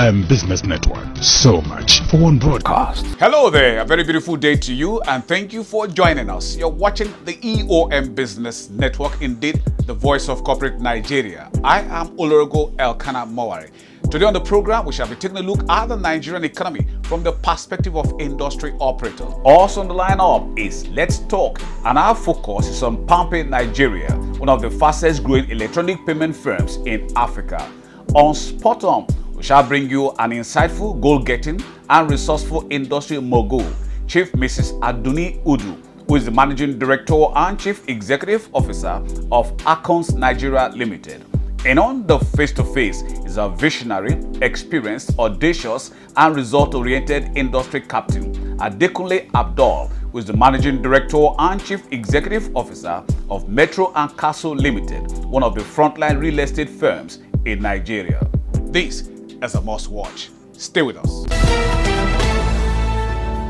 EOM Business Network. So much for one broadcast. Hello there, a very beautiful day to you, and thank you for joining us. You're watching the EOM Business Network, indeed the voice of corporate Nigeria. I am Olorogo Elkanah Mowari. Today on the program, we shall be taking a look at the Nigerian economy from the perspective of industry operators. Also on the lineup is Let's Talk, and our focus is on Palmpay Nigeria, one of the fastest growing electronic payment firms in Africa. On Spot On, we shall bring you an insightful, goal-getting and resourceful industry mogul, Chief Mrs. Aduni Udu, who is the Managing Director and Chief Executive Officer of Akons Nigeria Limited. And on the face-to-face is a visionary, experienced, audacious, and result-oriented industry captain, Adekunle Abdul, who is the Managing Director and Chief Executive Officer of Metro and Castle Limited, one of the frontline real estate firms in Nigeria. This is a must-watch. Stay with us.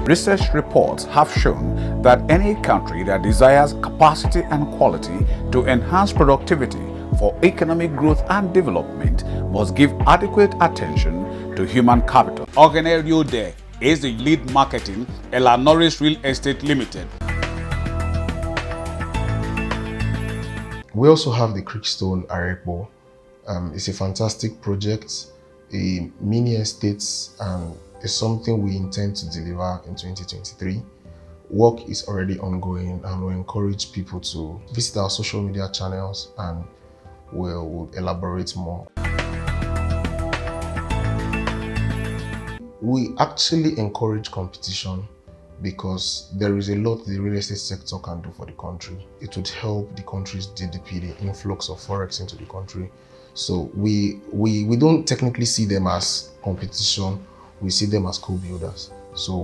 Research reports have shown that any country that desires capacity and quality to enhance productivity for economic growth and development must give adequate attention to human capital. Ogene Ryode is the lead marketing Ella Norris Real Estate Limited. We also have the Creekstone Arepo. It's a fantastic project, a mini estate, and it's something we intend to deliver in 2023. Work is already ongoing, and we encourage people to visit our social media channels, and we'll elaborate more. We actually encourage competition because there is a lot the real estate sector can do for the country. It would help the country's GDP, the influx of forex into the country. So we don't technically see them as competition, we see them as co-builders. So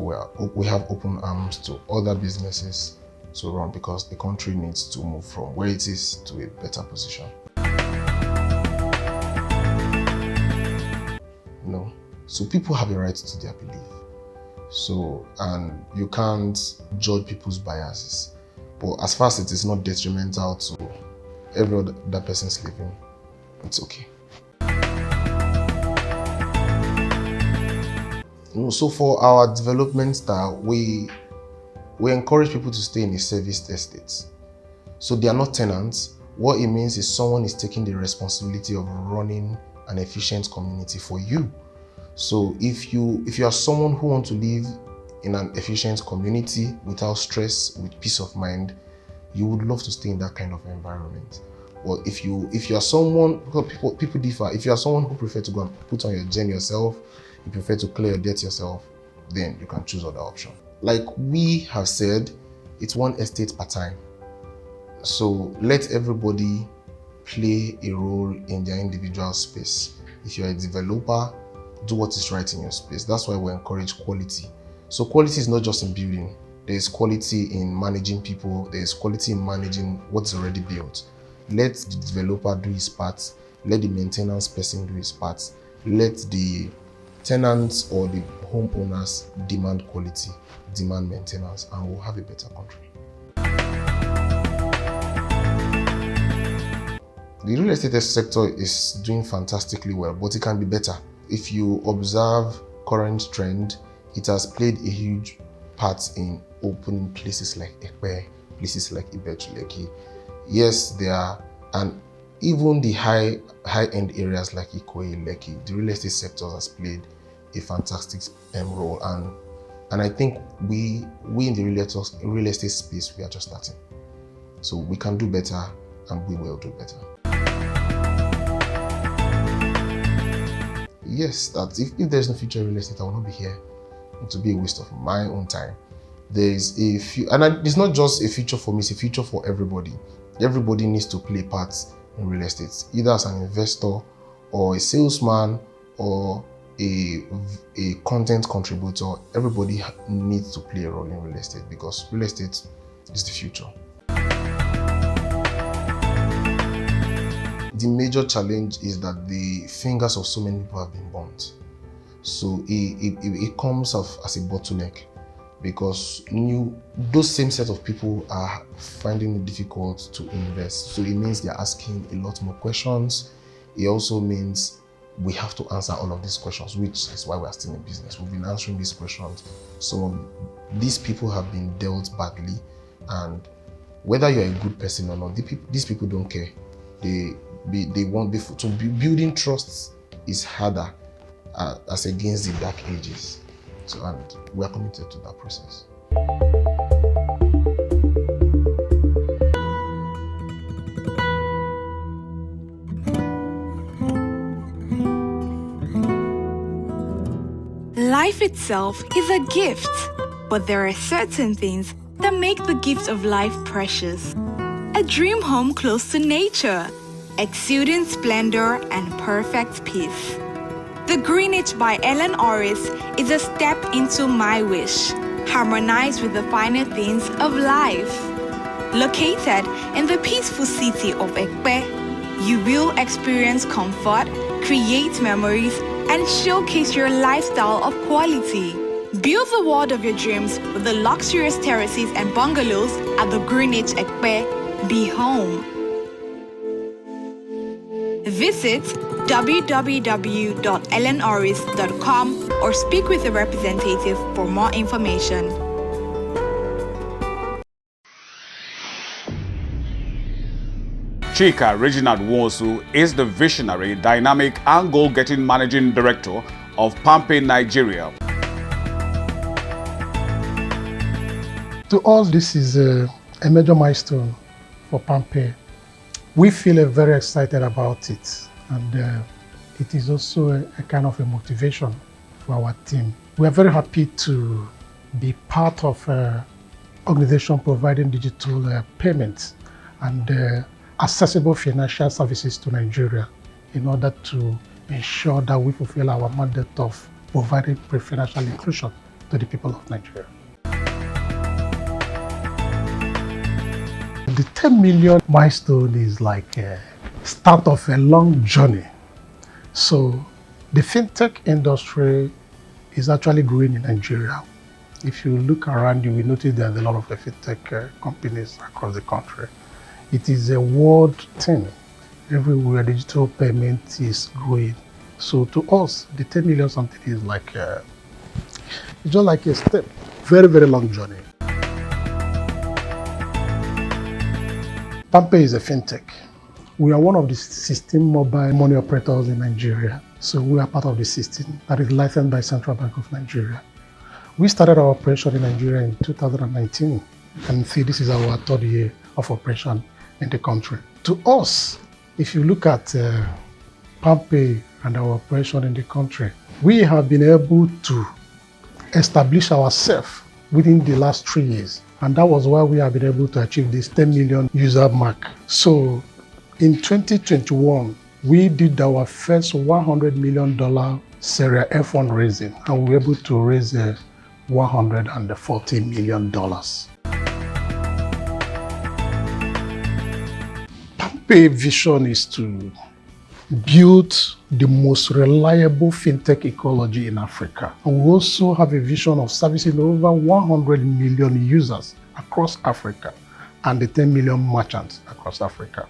we have open arms to other businesses to run because the country needs to move from where it is to a better position. So people have a right to their belief. So, and you can't judge people's biases. But as far as it is not detrimental to every other person's living, it's okay. So for our development style, we encourage people to stay in a serviced estate. So they are not tenants. What it means is someone is taking the responsibility of running an efficient community for you. So if you are someone who wants to live in an efficient community without stress, with peace of mind, you would love to stay in that kind of environment. But if you are someone, people differ. If you are someone who prefer to go and put on your gen yourself, you prefer to clear your debt yourself, then you can choose other option. Like we have said, it's one estate per time. So let everybody play a role in their individual space. If you're a developer, do what is right in your space. That's why we encourage quality. So quality is not just in building. There's quality in managing people. There's quality in managing what's already built. Let the developer do his part. Let the maintenance person do his part. Let the tenants or the homeowners demand quality, demand maintenance, and we'll have a better country. The real estate sector is doing fantastically well, but it can be better. If you observe current trend, it has played a huge part in opening places like Ekpe, places like Ibejuleki. Yes, there are, and even the high-end areas like Ikoyi, Lekki, the real estate sector has played a fantastic role, and I think we in the real estate space, we are just starting. So we can do better, and we will do better. Yes, that if there's no future real estate, I will not be here. It will be a waste of my own time. There's a few, and it's not just a future for me, it's a future for everybody. Everybody needs to play parts in real estate, either as an investor or a salesman or a content contributor. Everybody needs to play a role in real estate because real estate is the future. The major challenge is that the fingers of so many people have been burnt. So it comes off as a bottleneck because those same set of people are finding it difficult to invest. So it means they're asking a lot more questions. It also means we have to answer all of these questions, which is why we are still in business. We've been answering these questions. So these people have been dealt badly, and whether you're a good person or not, these people don't care. They want to building trust is harder as against the dark ages. So, and we are committed to that process. Life itself is a gift, but there are certain things that make the gift of life precious. A dream home close to nature, exuding splendor and perfect peace. The Greenwich by Ellen Orris is a step into my wish, harmonized with the finer things of life. Located in the peaceful city of Ekpe, you will experience comfort, create memories, and showcase your lifestyle of quality. Build the world of your dreams with the luxurious terraces and bungalows at the Greenwich Ekpe. Be home. Visit www.ellenoris.com or speak with a representative for more information. Chika Reginald Nwosu is the visionary, dynamic, and goal-getting managing director of Pampe Nigeria. To us, this is a major milestone for Pampe. We feel very excited about it, and it is also a kind of a motivation for our team. We are very happy to be part of an organization providing digital payments and accessible financial services to Nigeria in order to ensure that we fulfill our mandate of providing financial inclusion to the people of Nigeria. The 10 million milestone is like a start of a long journey. So the fintech industry is actually growing in Nigeria. If you look around, you will notice there's a lot of fintech companies across the country. It is a world thing. Everywhere digital payment is growing. So to us, the 10 million something is like it's just like a step, very, very long journey. Pampe is a fintech. We are one of the 16 mobile money operators in Nigeria. So we are part of the 16 that is licensed by Central Bank of Nigeria. We started our operation in Nigeria in 2019, and see this is our third year of operation in the country. To us, if you look at Pampe and our operation in the country, we have been able to establish ourselves within the last 3 years. And that was why we have been able to achieve this 10 million user mark. So in 2021, we did our first $100 million Series A fundraising, and we were able to raise $140 million. Pampe vision is to build the most reliable fintech ecology in Africa. And we also have a vision of servicing over 100 million users across Africa and the 10 million merchants across Africa.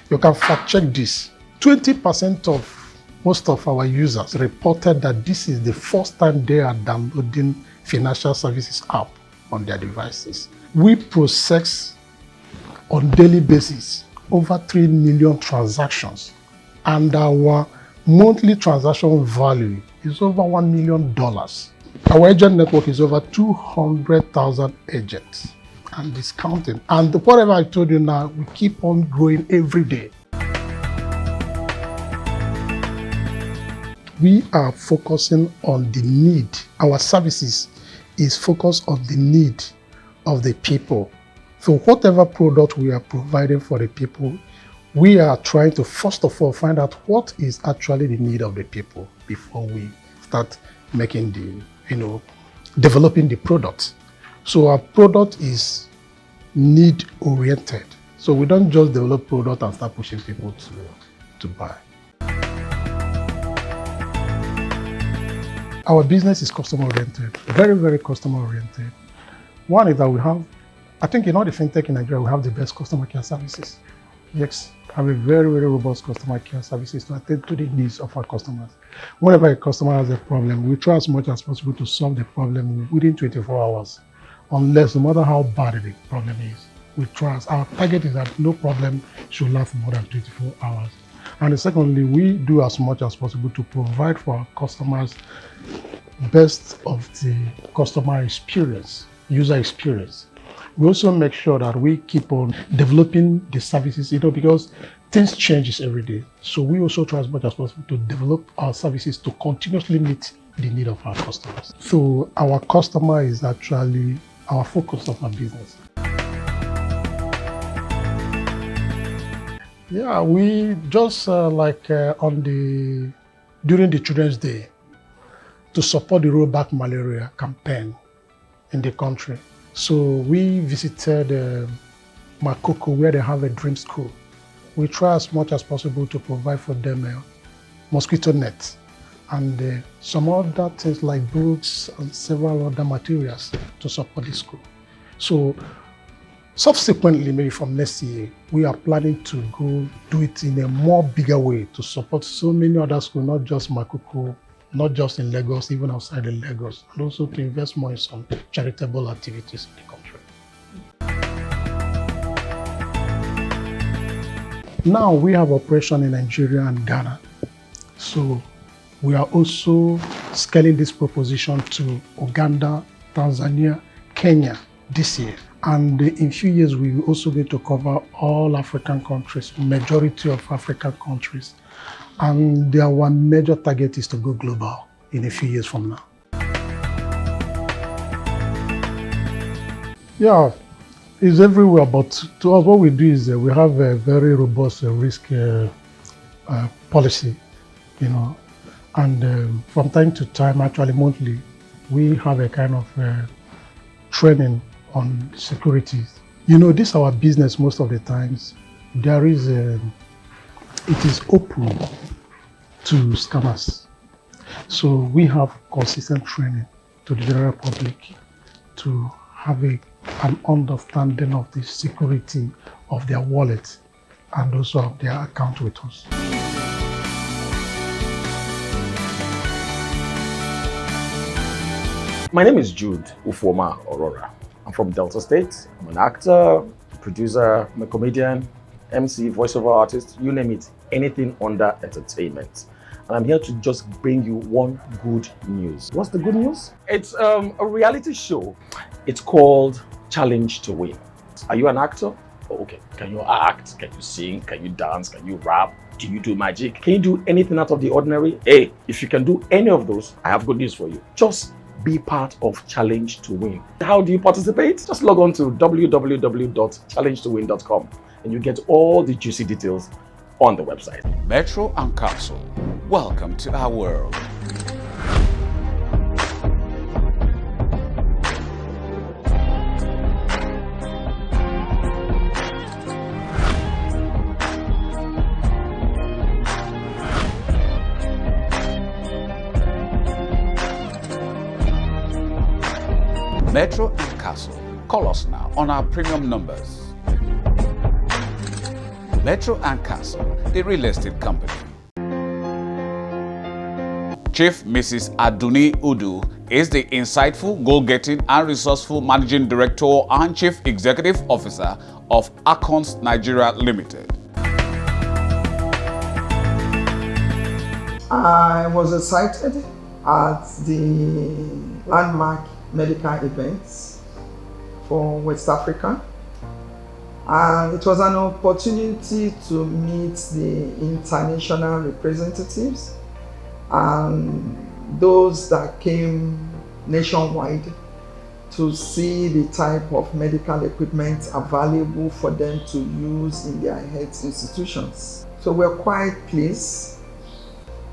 You can fact check this. 20% of most of our users reported that this is the first time they are downloading financial services app on their devices. We process on daily basis over 3 million transactions, and our monthly transaction value is over $1 million. Our agent network is over 200,000 agents and discounting. And whatever I told you now, we keep on growing every day. We are focusing on the need. Our services is focused on the need of the people. So whatever product we are providing for the people, we are trying to first of all find out what is actually the need of the people before we start making the, developing the product. So our product is need oriented. So we don't just develop product and start pushing people to buy. Our business is customer oriented, very, very customer oriented. One is that we have, I think in all the fintech in Nigeria, we have the best customer care services. Yes, have a very, very robust customer care services to attend to the needs of our customers. Whenever a customer has a problem, we try as much as possible to solve the problem within 24 hours, unless no matter how bad the problem is. We try. Our target is that no problem should last more than 24 hours. And secondly, we do as much as possible to provide for our customers best of the customer experience, user experience. We also make sure that we keep on developing the services, because things changes every day. So we also try as much as possible to develop our services to continuously meet the need of our customers. So our customer is actually our focus of our business. Yeah, we just during the Children's Day, to support the rollback malaria campaign in the country. So we visited Makoko, where they have a dream school. We try as much as possible to provide for them mosquito nets and some other things like books and several other materials to support the school. So subsequently, maybe from next year, we are planning to go do it in a more bigger way to support so many other schools, not just Makoko, not just in Lagos, even outside of Lagos, and also to invest more in some charitable activities in the country. Now we have operation in Nigeria and Ghana. So we are also scaling this proposition to Uganda, Tanzania, Kenya this year. And in few years, we will also going to cover all African countries, majority of African countries. And our major target is to go global in a few years from now. Yeah, it's everywhere, but to us, what we do is we have a very robust risk policy, and from time to time, actually monthly, we have a kind of training on securities. This is our business most of the times. There is it is open to scammers. So we have consistent training to the general public to have an understanding of the security of their wallet and also of their account with us. My name is Jude Ufoma Aurora. I'm from Delta State. I'm an actor, producer, I'm a comedian, MC, voiceover artist, you name it, anything under entertainment. And I'm here to just bring you one good news. What's the good news? It's a reality show. It's called Challenge to Win. Are you an actor? Oh, okay. Can you act? Can you sing? Can you dance? Can you rap? Do you do magic? Can you do anything out of the ordinary? Hey, if you can do any of those, I have good news for you. Just be part of Challenge to Win. How do you participate? Just log on to www.challengetowin.com and you get all the juicy details on the website. Metro and Castle, welcome to our world. Metro and Castle, call us now on our premium numbers. Metro and Castle, the real estate company. Chief Mrs. Aduni Udu is the insightful, goal-getting and resourceful Managing Director and Chief Executive Officer of Accounts Nigeria Limited. I was excited at the landmark medical events for West Africa, and it was an opportunity to meet the international representatives and those that came nationwide to see the type of medical equipment available for them to use in their health institutions. So we're quite pleased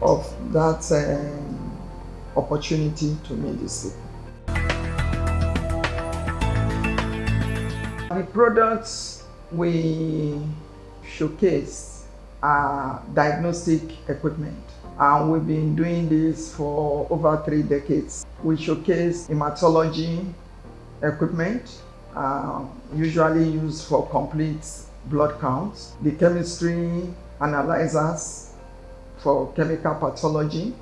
of that opportunity to meet these people. The products we showcase are diagnostic equipment, and we've been doing this for over 3 decades. We showcase hematology equipment, usually used for complete blood counts, the chemistry analyzers for chemical pathology.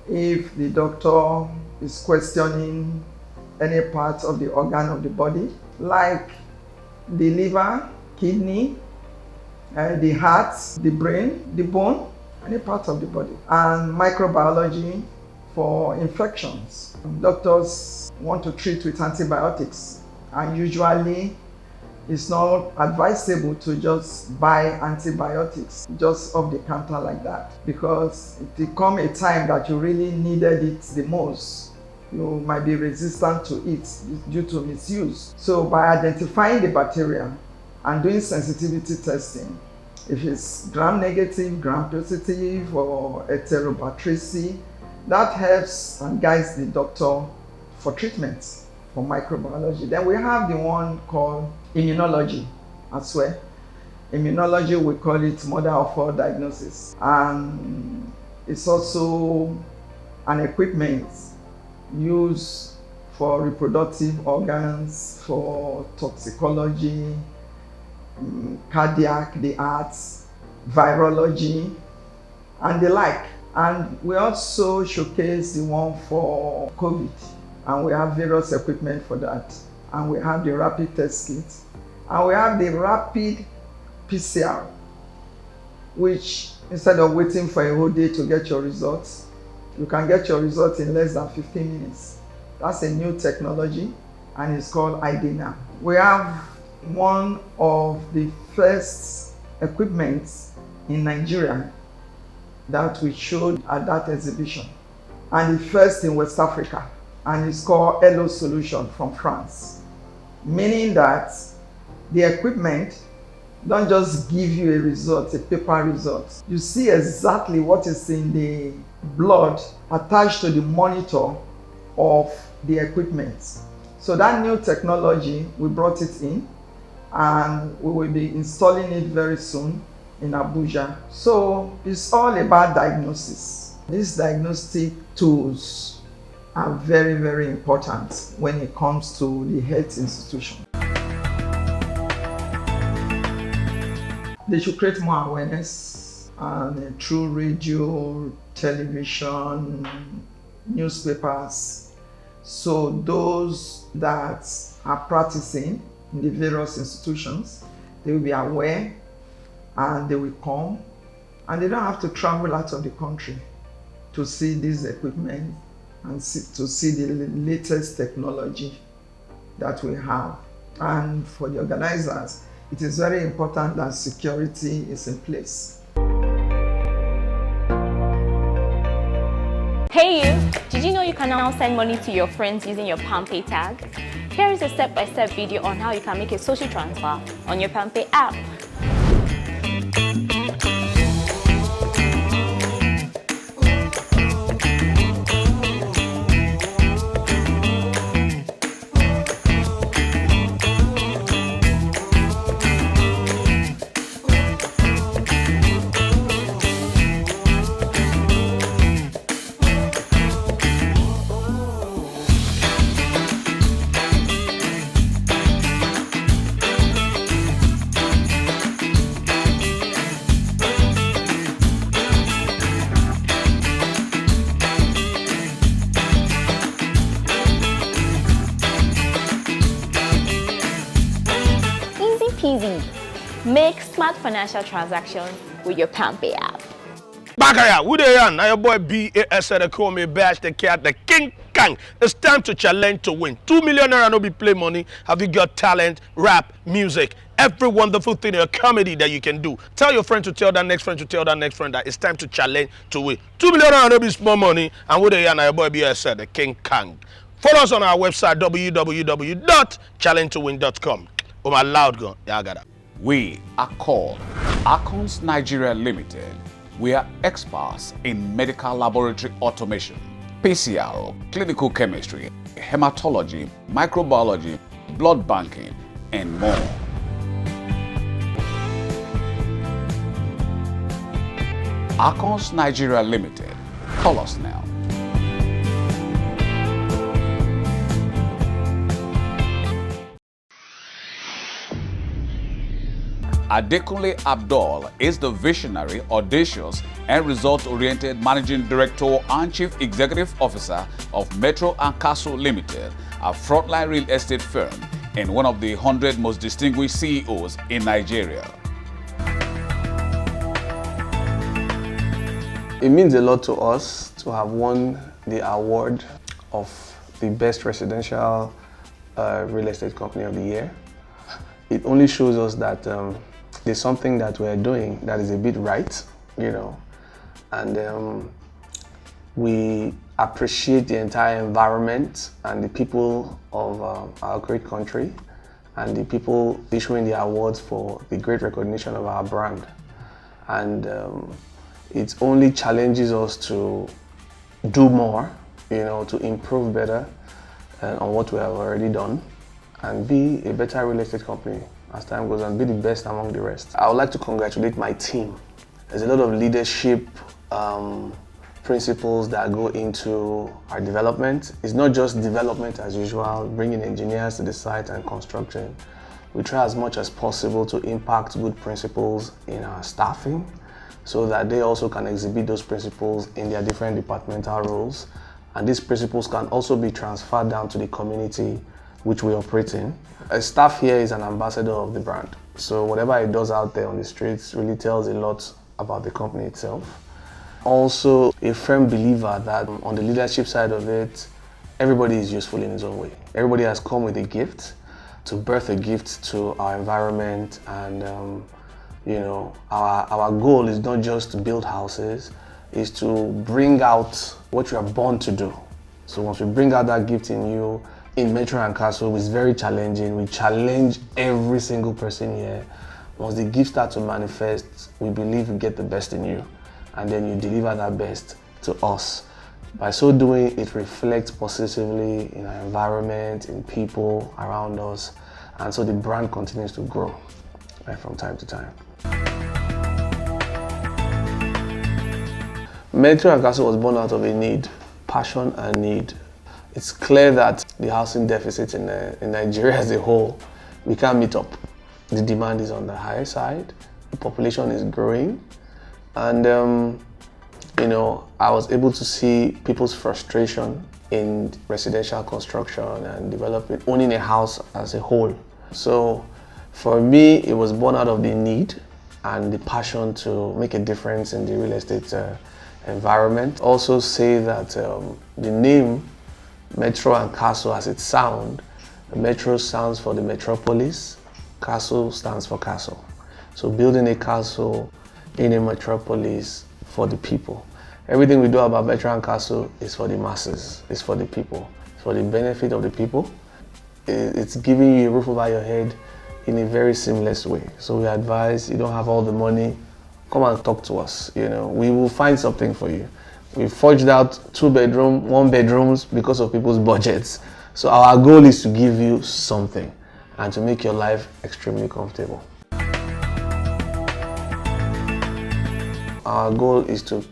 If the doctor is questioning any part of the organ of the body, like the liver, kidney, the heart, the brain, the bone, any part of the body, and microbiology for infections. Doctors want to treat with antibiotics, and usually it's not advisable to just buy antibiotics just off the counter like that, because it will come a time that you really needed it the most. You might be resistant to it due to misuse. So by identifying the bacteria and doing sensitivity testing, if it's gram-negative, gram-positive, or Enterobacteriaceae, that helps and guides the doctor for treatment for microbiology. Then we have the one called immunology as well. Immunology, we call it mother of all diagnosis. And it's also an equipment used for reproductive organs, for toxicology, cardiac, the arts, virology, and the like. And we also showcase the one for COVID, and we have various equipment for that. And we have the rapid test kit, and we have the rapid PCR, which instead of waiting for a whole day to get your results, you can get your results in less than 15 minutes. That's a new technology, and it's called IDNA. We have one of the first equipments in Nigeria that we showed at that exhibition, and the first in West Africa, and it's called Hello Solution from France. Meaning that the equipment don't just give you a result, a paper result. You see exactly what is in the blood attached to the monitor of the equipment. So that new technology, we brought it in, and we will be installing it very soon in Abuja. So it's all about diagnosis. These diagnostic tools are very, very important when it comes to the health institution. They should create more awareness through radio, television, newspapers. So those that are practicing in the various institutions, they will be aware, and they will come, and they don't have to travel out of the country to see this equipment and to see the latest technology that we have. And for the organizers, it is very important that security is in place. Hey you! Did you know you can now send money to your friends using your PalmPay tag? Here is a step-by-step video on how you can make a social transfer on your PalmPay app. Easy. Make smart financial transactions with your PalmPay app. Bakaya, who they are? Now your boy BAS they call me Bash the Cat, the King Kang. It's time to challenge to win. 2 million naira no be play money. Have you got talent, rap, music, every wonderful thing in a comedy that you can do? Tell your friend to tell that next friend to tell that next friend that it's time to challenge to win. 2 million naira no be small money. And who they are? Now your boy BAS the King Kang. Follow us on our website www.challengetowin.com. Oh my loud gun, yeah, I got that. We are called Acons Nigeria Limited. We are experts in medical laboratory automation, PCR, clinical chemistry, hematology, microbiology, blood banking, and more. Acons Nigeria Limited. Call us now. Adekunle Abdul is the visionary, audacious, and result-oriented Managing Director and Chief Executive Officer of Metro and Castle Limited, a frontline real estate firm and one of the 100 most distinguished CEOs in Nigeria. It means a lot to us to have won the award of the best residential real estate company of the year. It only shows us that there's something that we're doing that is a bit right, you know, and we appreciate the entire environment and the people of our great country and the people issuing the awards for the great recognition of our brand. And it only challenges us to do more, you know, to improve better on what we have already done and be a better real estate company as time goes on, be the best among the rest. I would like to congratulate my team. There's a lot of leadership principles that go into our development. It's not just development as usual, bringing engineers to the site and construction. We try as much as possible to impact good principles in our staffing so that they also can exhibit those principles in their different departmental roles. And these principles can also be transferred down to the community which we operate in. A staff here is an ambassador of the brand. So whatever it does out there on the streets really tells a lot about the company itself. Also a firm believer that on the leadership side of it, everybody is useful in his own way. Everybody has come with a gift to birth a gift to our environment, and you know, our goal is not just to build houses, is to bring out what you are born to do. So once we bring out that gift in you, in Metro and Castle, it's very challenging. We challenge every single person here. Once the gift starts to manifest, we believe we get the best in you, and then you deliver that best to us. By so doing, it reflects positively in our environment, in people around us, and so the brand continues to grow right from time to time. Metro and Castle was born out of a need, passion and need. It's clear that the housing deficit in Nigeria as a whole, we can't meet up. The demand is on the higher side, the population is growing, and you know, I was able to see people's frustration in residential construction and development, owning a house as a whole. So for me, it was born out of the need and the passion to make a difference in the real estate environment. Also say that the name Metro and Castle, as it sounds, Metro stands for the metropolis, Castle stands for castle. So building a castle in a metropolis for the people. Everything we do about Metro and Castle is for the masses, it's for the people, it's for the benefit of the people. It's giving you a roof over your head in a very seamless way. So we advise, you don't have all the money, come and talk to us. You know, we will find something for you. We forged out 2-bedroom, 1-bedrooms because of people's budgets. So our goal is to give you something and to make your life extremely comfortable. Our goal is to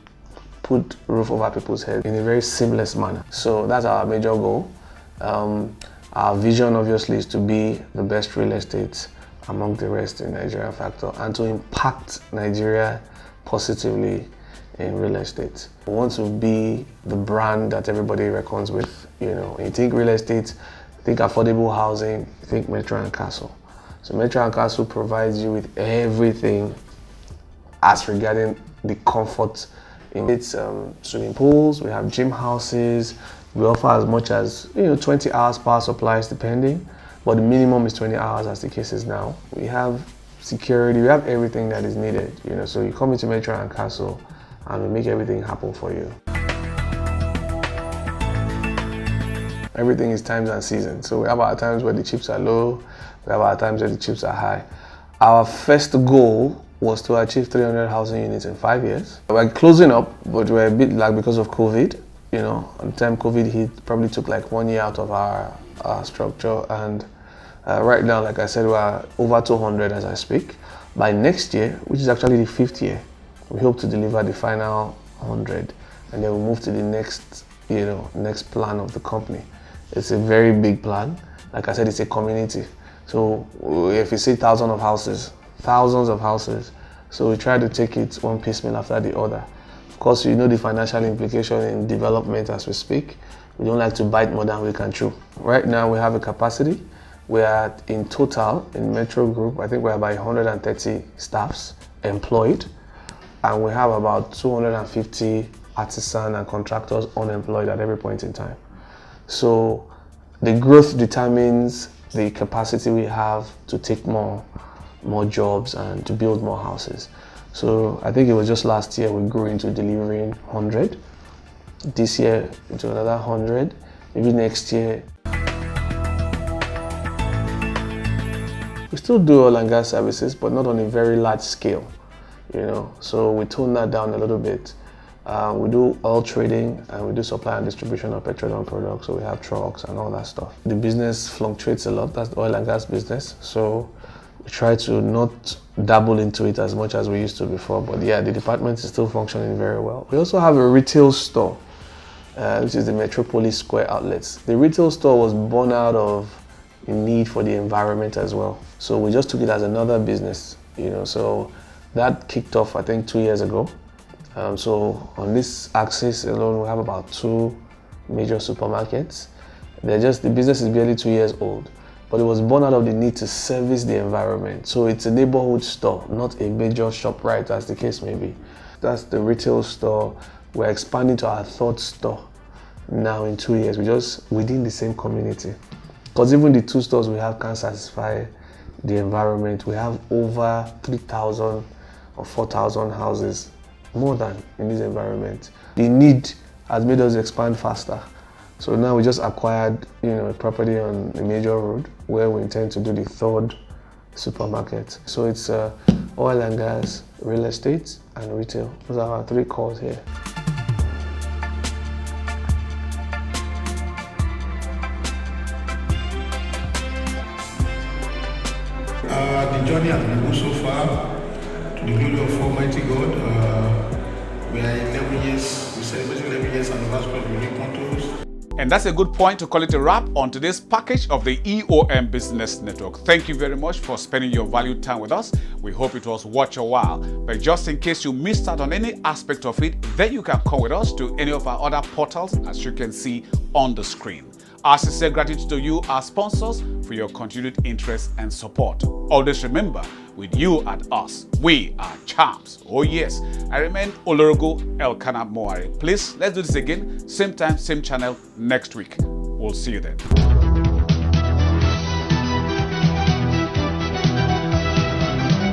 put roof over people's heads in a very seamless manner. So that's our major goal. Our vision obviously is to be the best real estate among the rest in Nigeria factor and to impact Nigeria positively in real estate. We want to be the brand that everybody reckons with. You know, when you think real estate, think affordable housing, think Metro and Castle. So Metro and Castle provides you with everything as regarding the comfort in its swimming pools. We have gym houses. We offer as much as 20 hours power supplies depending, but the minimum is 20 hours as the case is now. We have security, we have everything that is needed. So you come into Metro and Castle and we make everything happen for you. Everything is times and seasons. So we have our times where the chips are low, we have our times where the chips are high. Our first goal was to achieve 300 housing units in 5 years. We're closing up, but we're a bit lag because of COVID. At the time COVID hit, probably took like 1 year out of our structure. And right now, like I said, we're over 200 as I speak. By next year, which is actually the 5th year, we hope to deliver the final 100. And then we'll move to the next, next plan of the company. It's a very big plan. Like I said, it's a community. So if you see thousands of houses, thousands of houses. So we try to take it one piecemeal after the other. Of course, you know the financial implication in development as we speak. We don't like to bite more than we can chew. Right now we have a capacity. We are in total in Metro Group, I think we're about 130 staffs employed, and we have about 250 artisans and contractors unemployed at every point in time. So the growth determines the capacity we have to take more jobs and to build more houses. So I think it was just last year we grew into delivering 100. This year into another 100. Maybe next year. We still do oil and gas services, but not on a very large scale, you know. So we tone that down a little bit. We do oil trading and we do supply and distribution of petroleum products. So we have trucks and all that stuff. The business fluctuates a lot. That's the oil and gas business. So we try to not dabble into it as much as we used to before. But yeah, the department is still functioning very well. We also have a retail store, which is the Metropolis Square outlets. The retail store was born out of a need for the environment as well. So we just took it as another business, you know. So that kicked off, I think, 2 years ago. So on this axis alone, we have about 2 major supermarkets. The business is barely 2 years old, but it was born out of the need to service the environment. So it's a neighborhood store, not a major ShopRite, as the case may be. That's the retail store. We're expanding to our 3rd store now in 2 years. We're just within the same community. Because even the 2 stores we have can't satisfy the environment. We have over 3,000 or 4,000 houses, more than in this environment. The need has made us expand faster. So now we just acquired, you know, a property on a major road where we intend to do the 3rd supermarket. So it's oil and gas, real estate, and retail. Those are our 3 cores here. The journey has been good so far. To the glory of Almighty God, we are 11 years, we celebrating 11 years anniversary of Unique Contours. And that's a good point to call it a wrap on today's package of the EOM Business Network. Thank you very much for spending your valued time with us. We hope it was worth your while. But just in case you missed out on any aspect of it, then you can come with us to any of our other portals, as you can see on the screen. Our sincere gratitude to you, our sponsors, for your continued interest and support. Always remember, with you and us, we are champs. Oh yes, I remain Olorogo Elkanah Mowari. Please, let's do this again, same time, same channel next week. We'll see you then.